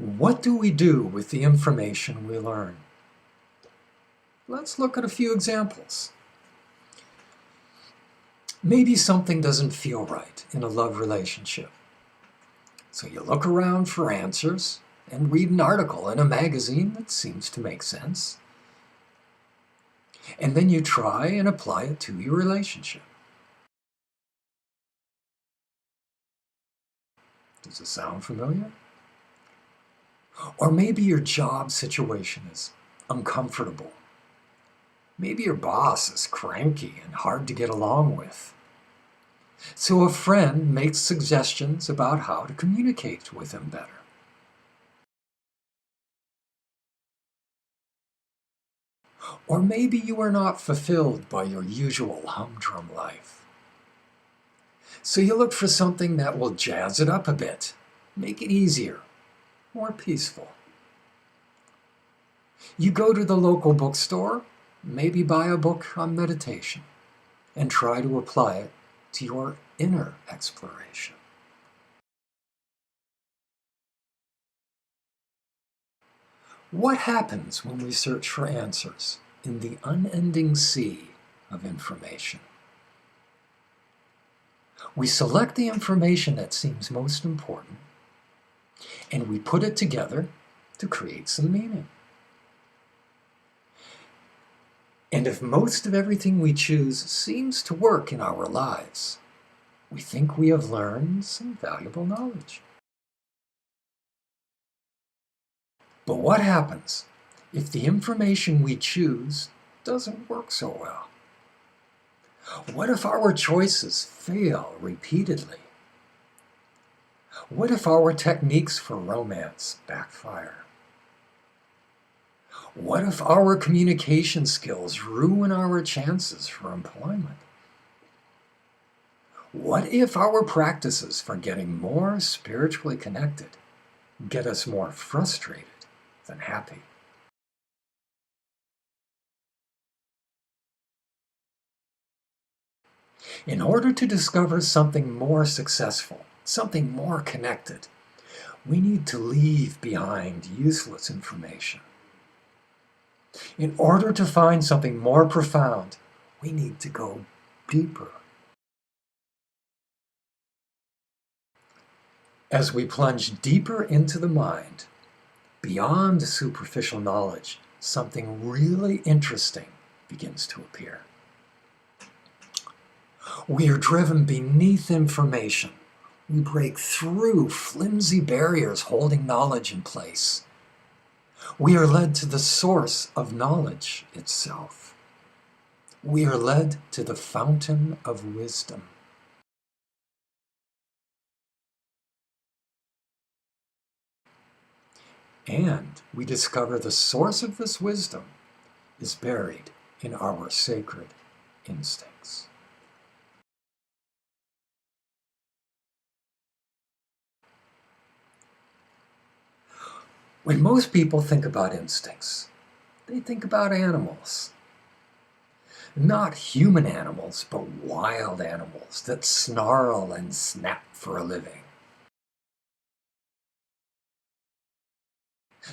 What do we do with the information we learn? Let's look at a few examples. Maybe something doesn't feel right in a love relationship. So you look around for answers and read an article in a magazine that seems to make sense. And then you try and apply it to your relationship. Does it sound familiar? Or maybe your job situation is uncomfortable. Maybe your boss is cranky and hard to get along with. So a friend makes suggestions about how to communicate with him better. Or maybe you are not fulfilled by your usual humdrum life. So you look for something that will jazz it up a bit, make it easier, more peaceful. You go to the local bookstore, maybe buy a book on meditation, and try to apply it to your inner exploration. What happens when we search for answers in the unending sea of information? We select the information that seems most important, and we put it together to create some meaning. And if most of everything we choose seems to work in our lives, we think we have learned some valuable knowledge. But what happens if the information we choose doesn't work so well? What if our choices fail repeatedly? What if our techniques for romance backfire? What if our communication skills ruin our chances for employment? What if our practices for getting more spiritually connected get us more frustrated than happy? In order to discover something more successful, something more connected, we need to leave behind useless information. In order to find something more profound, we need to go deeper. As we plunge deeper into the mind, beyond superficial knowledge, something really interesting begins to appear. We are driven beneath information. We break through flimsy barriers holding knowledge in place. We are led to the source of knowledge itself. We are led to the fountain of wisdom. And we discover the source of this wisdom is buried in our sacred instincts. When most people think about instincts, they think about animals. Not human animals, but wild animals that snarl and snap for a living.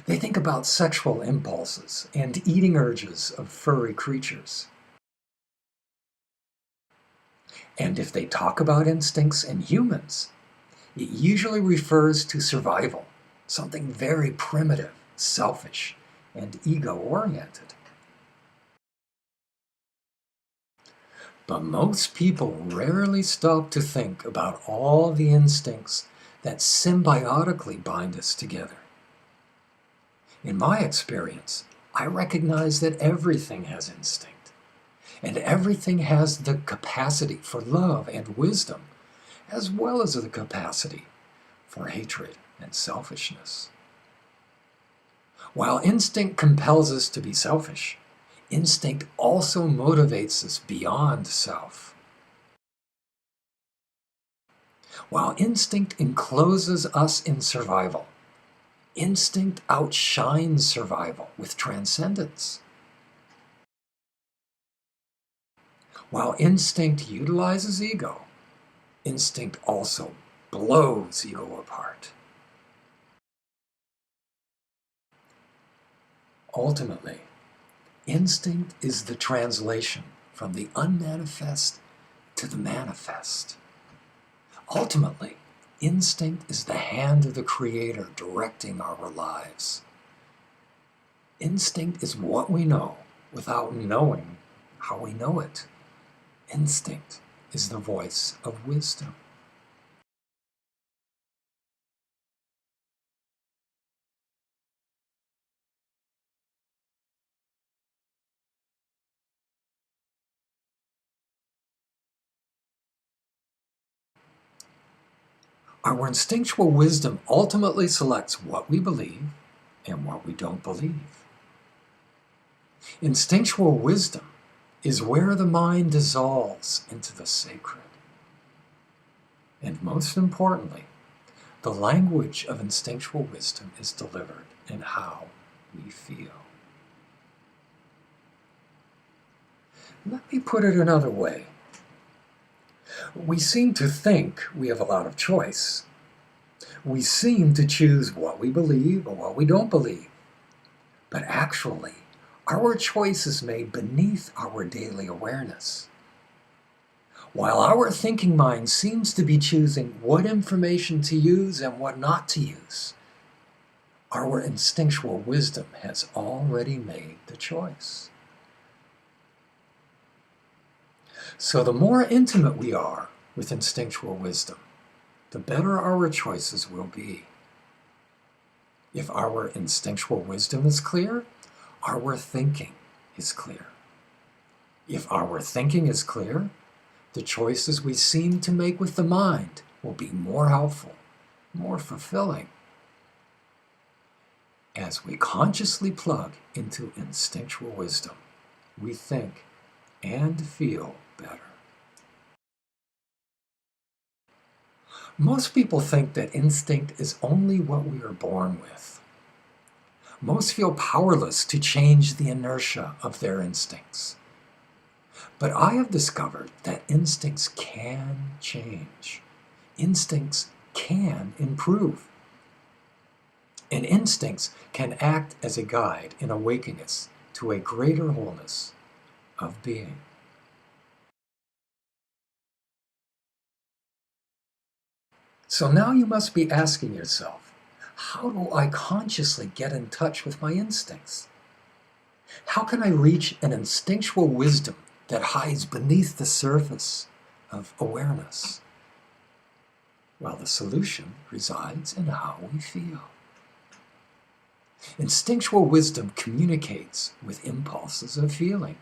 They think about sexual impulses and eating urges of furry creatures. And if they talk about instincts in humans, it usually refers to survival, something very primitive, selfish, and ego-oriented. But most people rarely stop to think about all the instincts that symbiotically bind us together. In my experience, I recognize that everything has instinct, and everything has the capacity for love and wisdom, as well as the capacity for hatred and selfishness. While instinct compels us to be selfish, instinct also motivates us beyond self. While instinct encloses us in survival, instinct outshines survival with transcendence. While instinct utilizes ego, instinct also blows ego apart. Ultimately, instinct is the translation from the unmanifest to the manifest. Ultimately, instinct is the hand of the Creator directing our lives. Instinct is what we know without knowing how we know it. Instinct is the voice of wisdom. Our instinctual wisdom ultimately selects what we believe and what we don't believe. Instinctual wisdom is where the mind dissolves into the sacred. And most importantly, the language of instinctual wisdom is delivered in how we feel. Let me put it another way. We seem to think we have a lot of choice. We seem to choose what we believe or what we don't believe. But actually, our choice is made beneath our daily awareness. While our thinking mind seems to be choosing what information to use and what not to use, our instinctual wisdom has already made the choice. So the more intimate we are with instinctual wisdom, the better our choices will be. If our instinctual wisdom is clear, our thinking is clear. If our thinking is clear, the choices we seem to make with the mind will be more helpful, more fulfilling. As we consciously plug into instinctual wisdom, we think and feel better. Most people think that instinct is only what we are born with. Most feel powerless to change the inertia of their instincts. But I have discovered that instincts can change. Instincts can improve. And instincts can act as a guide in awakening us to a greater wholeness of being. So now you must be asking yourself, how do I consciously get in touch with my instincts? How can I reach an instinctual wisdom that hides beneath the surface of awareness? Well, the solution resides in how we feel. Instinctual wisdom communicates with impulses of feeling.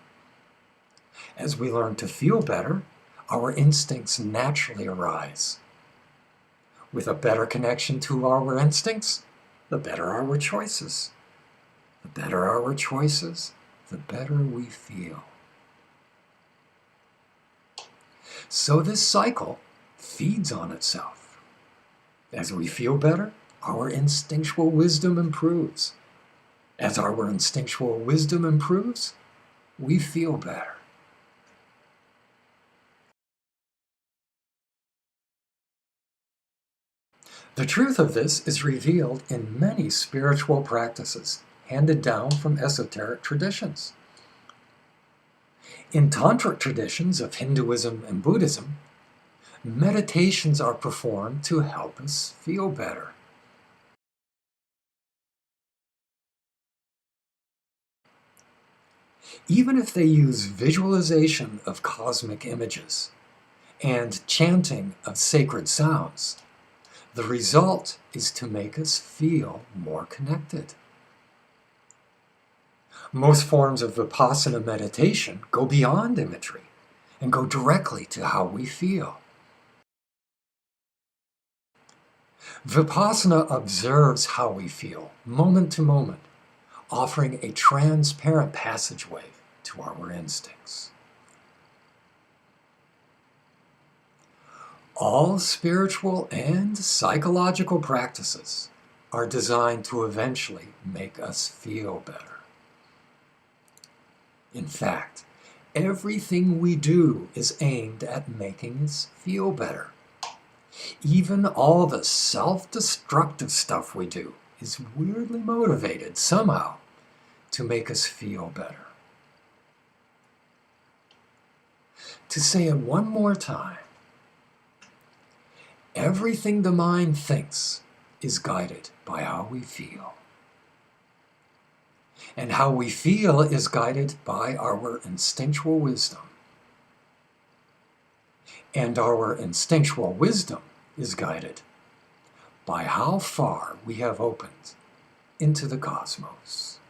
As we learn to feel better, our instincts naturally arise. With a better connection to our instincts, the better our choices. The better our choices, the better we feel. So this cycle feeds on itself. As we feel better, our instinctual wisdom improves. As our instinctual wisdom improves, we feel better. The truth of this is revealed in many spiritual practices handed down from esoteric traditions. In tantric traditions of Hinduism and Buddhism, meditations are performed to help us feel better. Even if they use visualization of cosmic images and chanting of sacred sounds, the result is to make us feel more connected. Most forms of Vipassana meditation go beyond imagery and go directly to how we feel. Vipassana observes how we feel, moment to moment, offering a transparent passageway to our instincts. All spiritual and psychological practices are designed to eventually make us feel better. In fact, everything we do is aimed at making us feel better. Even all the self-destructive stuff we do is weirdly motivated somehow to make us feel better. To say it one more time, everything the mind thinks is guided by how we feel. And how we feel is guided by our instinctual wisdom. And our instinctual wisdom is guided by how far we have opened into the cosmos.